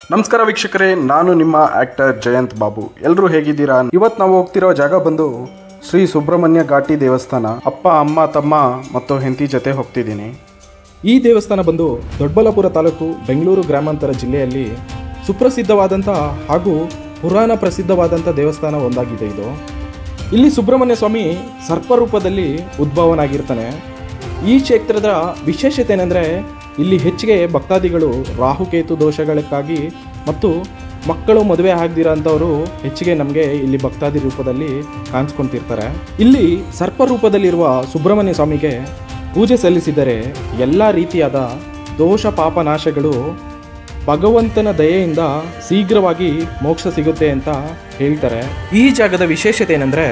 ನಮಸ್ಕಾರ ವೀಕ್ಷಕರೇ, ನಾನು ನಿಮ್ಮ ಆಕ್ಟರ್ ಜಯಂತ್ ಬಾಬು. ಎಲ್ಲರೂ ಹೇಗಿದ್ದೀರಾ? ಇವತ್ತು ನಾವು ಹೋಗ್ತಿರೋ ಜಾಗ ಬಂದು ಶ್ರೀ ಸುಬ್ರಹ್ಮಣ್ಯ ಘಾಟಿ ದೇವಸ್ಥಾನ. ಅಪ್ಪ, ಅಮ್ಮ, ತಮ್ಮ ಮತ್ತು ಹೆಂಡತಿ ಜೊತೆ ಹೋಗ್ತಿದ್ದೀನಿ. ಈ ದೇವಸ್ಥಾನ ಬಂದು ದೊಡ್ಡಬಳ್ಳಾಪುರ ತಾಲೂಕು, ಬೆಂಗಳೂರು ಗ್ರಾಮಾಂತರ ಜಿಲ್ಲೆಯಲ್ಲಿ ಸುಪ್ರಸಿದ್ಧವಾದಂಥ ಹಾಗೂ ಪುರಾಣ ಪ್ರಸಿದ್ಧವಾದಂಥ ದೇವಸ್ಥಾನ ಒಂದಾಗಿದೆ. ಇಲ್ಲಿ ಸುಬ್ರಹ್ಮಣ್ಯ ಸ್ವಾಮಿ ಸರ್ಪರೂಪದಲ್ಲಿ ಉದ್ಭವನಾಗಿರ್ತಾನೆ. ಈ ಕ್ಷೇತ್ರದ ವಿಶೇಷತೆ ಏನೆಂದರೆ, ಇಲ್ಲಿ ಹೆಚ್ಚಿಗೆ ಭಕ್ತಾದಿಗಳು ರಾಹುಕೇತು ದೋಷಗಳಕ್ಕಾಗಿ ಮತ್ತು ಮಕ್ಕಳು ಮದುವೆ ಆಗದಿರೋಂಥವರು ಹೆಚ್ಚಿಗೆ ನಮಗೆ ಇಲ್ಲಿ ಭಕ್ತಾದಿ ರೂಪದಲ್ಲಿ ಕಾಣಿಸ್ಕೊಳ್ತಿರ್ತಾರೆ. ಇಲ್ಲಿ ಸರ್ಪರೂಪದಲ್ಲಿರುವ ಸುಬ್ರಹ್ಮಣ್ಯ ಸ್ವಾಮಿಗೆ ಪೂಜೆ ಸಲ್ಲಿಸಿದರೆ ಎಲ್ಲ ರೀತಿಯಾದ ದೋಷ ಪಾಪನಾಶಗಳು ಭಗವಂತನ ದಯೆಯಿಂದ ಶೀಘ್ರವಾಗಿ ಮೋಕ್ಷ ಸಿಗುತ್ತೆ ಅಂತ ಹೇಳ್ತಾರೆ. ಈ ಜಾಗದ ವಿಶೇಷತೆ ಏನಂದರೆ,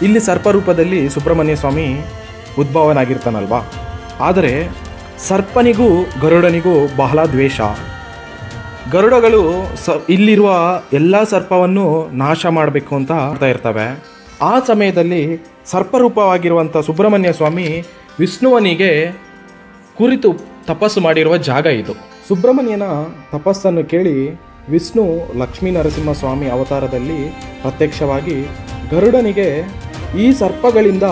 ಇಲ್ಲಿ ಸರ್ಪರೂಪದಲ್ಲಿ ಸುಬ್ರಹ್ಮಣ್ಯ ಸ್ವಾಮಿ ಉದ್ಭವನಾಗಿರ್ತಾನಲ್ವಾ, ಆದರೆ ಸರ್ಪನಿಗೂ ಗರುಡನಿಗೂ ಬಹಳ ದ್ವೇಷ. ಗರುಡಗಳು ಇಲ್ಲಿರುವ ಎಲ್ಲ ಸರ್ಪವನ್ನು ನಾಶ ಮಾಡಬೇಕು ಅಂತ ಇರ್ತವೆ. ಆ ಸಮಯದಲ್ಲಿ ಸರ್ಪರೂಪವಾಗಿರುವಂಥ ಸುಬ್ರಹ್ಮಣ್ಯ ಸ್ವಾಮಿ ವಿಷ್ಣುವನಿಗೆ ಕುರಿತು ತಪಸ್ಸು ಮಾಡಿರುವ ಜಾಗ ಇದು. ಸುಬ್ರಹ್ಮಣ್ಯನ ತಪಸ್ಸನ್ನು ಕೇಳಿ ವಿಷ್ಣು ಲಕ್ಷ್ಮೀ ನರಸಿಂಹ ಸ್ವಾಮಿ ಅವತಾರದಲ್ಲಿ ಪ್ರತ್ಯಕ್ಷವಾಗಿ ಗರುಡನಿಗೆ ಈ ಸರ್ಪಗಳಿಂದ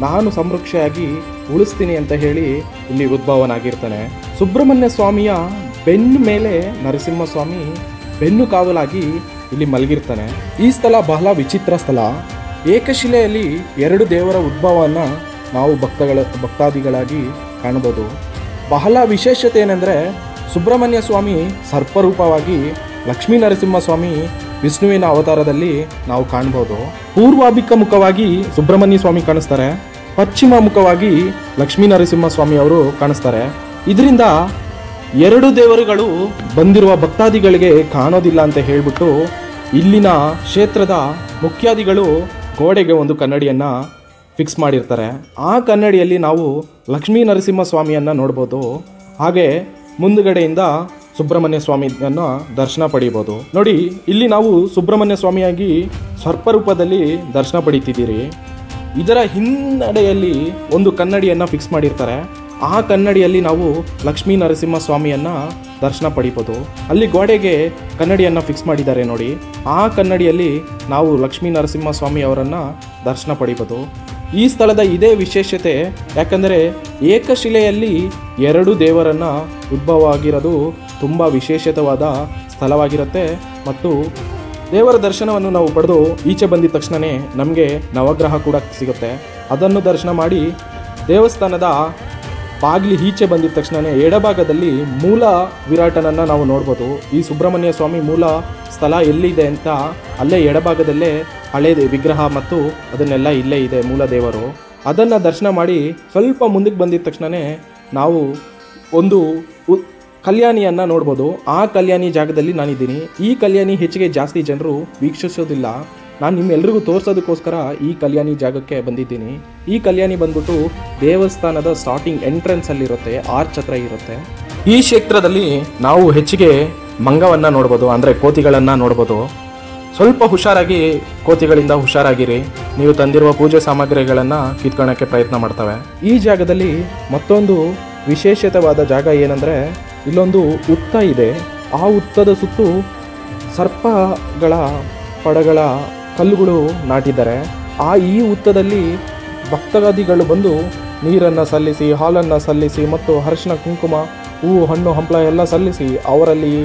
ನಾನು ಸಂರಕ್ಷೆಯಾಗಿ ಉಳಿಸ್ತೀನಿ ಅಂತ ಹೇಳಿ ಇಲ್ಲಿ ಉದ್ಭವನಾಗಿರ್ತಾನೆ. ಸುಬ್ರಹ್ಮಣ್ಯ ಸ್ವಾಮಿಯ ಬೆನ್ನು ಮೇಲೆ ನರಸಿಂಹಸ್ವಾಮಿ ಬೆನ್ನು ಕಾವಲಾಗಿ ಇಲ್ಲಿ ಮಲಗಿರ್ತಾನೆ. ಈ ಸ್ಥಳ ಬಹಳ ವಿಚಿತ್ರ ಸ್ಥಳ. ಏಕಶಿಲೆಯಲ್ಲಿ ಎರಡು ದೇವರ ಉದ್ಭವವನ್ನು ನಾವು ಭಕ್ತಾದಿಗಳಾಗಿ ಕಾಣಬಹುದು. ಬಹಳ ವಿಶೇಷತೆ ಏನೆಂದರೆ, ಸುಬ್ರಹ್ಮಣ್ಯ ಸ್ವಾಮಿ ಸರ್ಪರೂಪವಾಗಿ ಲಕ್ಷ್ಮೀ ನರಸಿಂಹಸ್ವಾಮಿ ವಿಷ್ಣುವಿನ ಅವತಾರದಲ್ಲಿ ನಾವು ಕಾಣ್ಬೋದು. ಪೂರ್ವಾಭಿಮುಖವಾಗಿ ಸುಬ್ರಹ್ಮಣ್ಯ ಸ್ವಾಮಿ ಕಾಣಿಸ್ತಾರೆ, ಪಶ್ಚಿಮ ಮುಖವಾಗಿ ಲಕ್ಷ್ಮೀ ನರಸಿಂಹಸ್ವಾಮಿ ಅವರು ಕಾಣಿಸ್ತಾರೆ. ಇದರಿಂದ ಎರಡು ದೇವರುಗಳು ಬಂದಿರುವ ಭಕ್ತಾದಿಗಳಿಗೆ ಕಾಣೋದಿಲ್ಲ ಅಂತ ಹೇಳಿಬಿಟ್ಟು ಇಲ್ಲಿನ ಕ್ಷೇತ್ರದ ಮುಖ್ಯಾದಿಗಳು ಗೋಡೆಗೆ ಒಂದು ಕನ್ನಡಿಯನ್ನು ಫಿಕ್ಸ್ ಮಾಡಿರ್ತಾರೆ. ಆ ಕನ್ನಡಿಯಲ್ಲಿ ನಾವು ಲಕ್ಷ್ಮೀ ನರಸಿಂಹಸ್ವಾಮಿಯನ್ನು ನೋಡ್ಬೋದು. ಹಾಗೆ ಮುಂದುಗಡೆಯಿಂದ ಸುಬ್ರಹ್ಮಣ್ಯ ಸ್ವಾಮಿಯನ್ನು ದರ್ಶನ ಪಡೀಬೋದು. ನೋಡಿ, ಇಲ್ಲಿ ನಾವು ಸುಬ್ರಹ್ಮಣ್ಯ ಸ್ವಾಮಿಯಾಗಿ ಸರ್ಪರೂಪದಲ್ಲಿ ದರ್ಶನ ಪಡೀತಿದ್ದೀರಿ. ಇದರ ಹಿನ್ನಡೆಯಲ್ಲಿ ಒಂದು ಕನ್ನಡಿಯನ್ನು ಫಿಕ್ಸ್ ಮಾಡಿರ್ತಾರೆ. ಆ ಕನ್ನಡಿಯಲ್ಲಿ ನಾವು ಲಕ್ಷ್ಮೀ ನರಸಿಂಹ ಸ್ವಾಮಿಯನ್ನು ದರ್ಶನ ಪಡೀಬೋದು. ಅಲ್ಲಿ ಗೋಡೆಗೆ ಕನ್ನಡಿಯನ್ನು ಫಿಕ್ಸ್ ಮಾಡಿದ್ದಾರೆ ನೋಡಿ, ಆ ಕನ್ನಡಿಯಲ್ಲಿ ನಾವು ಲಕ್ಷ್ಮೀ ನರಸಿಂಹ ಸ್ವಾಮಿ ಅವರನ್ನು ದರ್ಶನ ಪಡೀಬೋದು. ಈ ಸ್ಥಳದ ಇದೇ ವಿಶೇಷತೆ. ಯಾಕಂದರೆ ಏಕಶಿಲೆಯಲ್ಲಿ ಎರಡು ದೇವರನ್ನು ಉದ್ಭವ ಆಗಿರೋದು ತುಂಬ ವಿಶೇಷವಾದ ಸ್ಥಳವಾಗಿರುತ್ತೆ. ಮತ್ತು ದೇವರ ದರ್ಶನವನ್ನು ನಾವು ಪಡೆದು ಈಚೆ ಬಂದಿದ ತಕ್ಷಣವೇ ನಮಗೆ ನವಗ್ರಹ ಕೂಡ ಸಿಗುತ್ತೆ. ಅದನ್ನು ದರ್ಶನ ಮಾಡಿ ದೇವಸ್ಥಾನದ ಬಾಗಿಲು ಈಚೆ ಬಂದಿದ ತಕ್ಷಣವೇ ಎಡಭಾಗದಲ್ಲಿ ಮೂಲ ವಿರಾಟನನ್ನು ನಾವು ನೋಡ್ಬೋದು. ಈ ಸುಬ್ರಹ್ಮಣ್ಯ ಸ್ವಾಮಿ ಮೂಲ ಸ್ಥಳ ಎಲ್ಲಿದೆ ಅಂತ ಅಲ್ಲೇ ಎಡಭಾಗದಲ್ಲೇ ಹಳೆ ವಿಗ್ರಹ ಮತ್ತು ಅದನ್ನೆಲ್ಲ ಇಲ್ಲೇ ಇದೆ ಮೂಲ ದೇವರು. ಅದನ್ನು ದರ್ಶನ ಮಾಡಿ ಸ್ವಲ್ಪ ಮುಂದಕ್ಕೆ ಬಂದಿದ ತಕ್ಷಣವೇ ನಾವು ಒಂದು ಕಲ್ಯಾಣಿಯನ್ನು ನೋಡ್ಬೋದು. ಆ ಕಲ್ಯಾಣಿ ಜಾಗದಲ್ಲಿ ನಾನಿದ್ದೀನಿ. ಈ ಕಲ್ಯಾಣಿ ಹೆಚ್ಚಿಗೆ ಜಾಸ್ತಿ ಜನರು ವೀಕ್ಷಿಸೋದಿಲ್ಲ. ನಾನು ನಿಮ್ಮೆಲ್ರಿಗೂ ತೋರಿಸೋದಕ್ಕೋಸ್ಕರ ಈ ಕಲ್ಯಾಣಿ ಜಾಗಕ್ಕೆ ಬಂದಿದ್ದೀನಿ. ಈ ಕಲ್ಯಾಣಿ ಬಂದ್ಬಿಟ್ಟು ದೇವಸ್ಥಾನದ ಸ್ಟಾರ್ಟಿಂಗ್ ಎಂಟ್ರೆನ್ಸಲ್ಲಿರುತ್ತೆ, ಆರ್ಚ್ ಹತ್ರ ಇರುತ್ತೆ. ಈ ಕ್ಷೇತ್ರದಲ್ಲಿ ನಾವು ಹೆಚ್ಚಿಗೆ ಮಂಗವನ್ನು ನೋಡ್ಬೋದು, ಅಂದರೆ ಕೋತಿಗಳನ್ನು ನೋಡ್ಬೋದು. ಸ್ವಲ್ಪ ಹುಷಾರಾಗಿ, ಕೋತಿಗಳಿಂದ ಹುಷಾರಾಗಿರಿ. ನೀವು ತಂದಿರುವ ಪೂಜೆ ಸಾಮಗ್ರಿಗಳನ್ನು ಕಿತ್ಕೊಳ್ಳೋಕ್ಕೆ ಪ್ರಯತ್ನ ಮಾಡ್ತವೆ. ಈ ಜಾಗದಲ್ಲಿ ಮತ್ತೊಂದು ವಿಶೇಷವಾದ ಜಾಗ ಏನಂದರೆ, ಇಲ್ಲೊಂದು ಹುತ್ತ ಇದೆ. ಆ ಹುತ್ತದ ಸುತ್ತು ಸರ್ಪಗಳ ಪಡಗಳ ಕಲ್ಲುಗಳು ನಾಟಿದ್ದಾರೆ. ಈ ಹುತ್ತದಲ್ಲಿ ಭಕ್ತಾದಿಗಳು ಬಂದು ನೀರನ್ನು ಸಲ್ಲಿಸಿ, ಹಾಲನ್ನು ಸಲ್ಲಿಸಿ ಮತ್ತು ಅರಿಶಿನ ಕುಂಕುಮ, ಹೂವು, ಹಣ್ಣು, ಹಂಪಲ ಎಲ್ಲ ಸಲ್ಲಿಸಿ ಅವರಲ್ಲಿ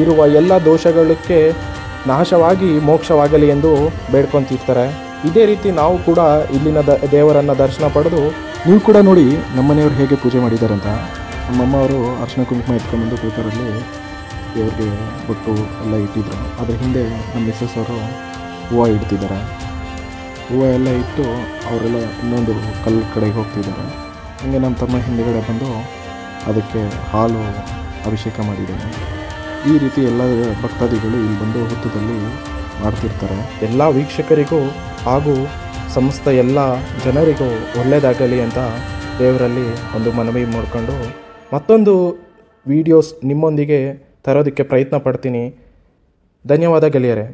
ಇರುವ ಎಲ್ಲ ದೋಷಗಳಿಗೆ ನಾಶವಾಗಿ ಮೋಕ್ಷವಾಗಲಿ ಎಂದು ಬೇಡ್ಕೊತಿರ್ತಾರೆ. ಇದೇ ರೀತಿ ನಾವು ಕೂಡ ಇಲ್ಲಿನ ದೇವರನ್ನು ದರ್ಶನ ಪಡೆದು, ನೀವು ಕೂಡ ನೋಡಿ ನಮ್ಮನೆಯವರು ಹೇಗೆ ಪೂಜೆ ಮಾಡಿದ್ದಾರಂತ. ನಮ್ಮಮ್ಮ ಅವರು ಅರಿಶಿನ ಕುಂಕುಮ ಎತ್ಕೊಂಡ್ಬಂದು ಪೇಪರಲ್ಲಿ ದೇವ್ರಿಗೆ ಬೊಟ್ಟು ಎಲ್ಲ ಇಟ್ಟಿದ್ರು. ಅದರ ಹಿಂದೆ ನಮ್ಮ ಮಿಸ್ಸಸ್ ಅವರು ಹೂವು ಇಡ್ತಿದ್ದಾರೆ. ಹೂವು ಎಲ್ಲ ಇಟ್ಟು ಅವರೆಲ್ಲ ಇನ್ನೊಂದು ಕಲ್ಲು ಕಡೆಗೆ ಹೋಗ್ತಿದ್ದಾರೆ. ಹಂಗೆ ನಮ್ಮ ತಮ್ಮ ಹಿಂದುಗಡೆ ಬಂದು ಅದಕ್ಕೆ ಹಾಲು ಅಭಿಷೇಕ ಮಾಡಿದ್ದಾರೆ. ಈ ರೀತಿ ಎಲ್ಲ ಭಕ್ತಾದಿಗಳು ಇಲ್ಲಿ ಬಂದು ಹುತ್ತದಲ್ಲಿ ಮಾಡ್ತಿರ್ತಾರೆ. ಎಲ್ಲ ವೀಕ್ಷಕರಿಗೂ ಹಾಗೂ ಸಮಸ್ತ ಎಲ್ಲ ಜನರಿಗೂ ಒಳ್ಳೆಯದಾಗಲಿ ಅಂತ ದೇವರಲ್ಲಿ ಒಂದು ಮನವಿ ಮಾಡಿಕೊಂಡು ಮತ್ತೊಂದು ವಿಡಿಯೋಸ್ ನಿಮ್ಮೊಂದಿಗೆ ತರೋದಕ್ಕೆ ಪ್ರಯತ್ನ ಪಡ್ತೀನಿ. ಧನ್ಯವಾದ ಗೆಳೆಯರೇ.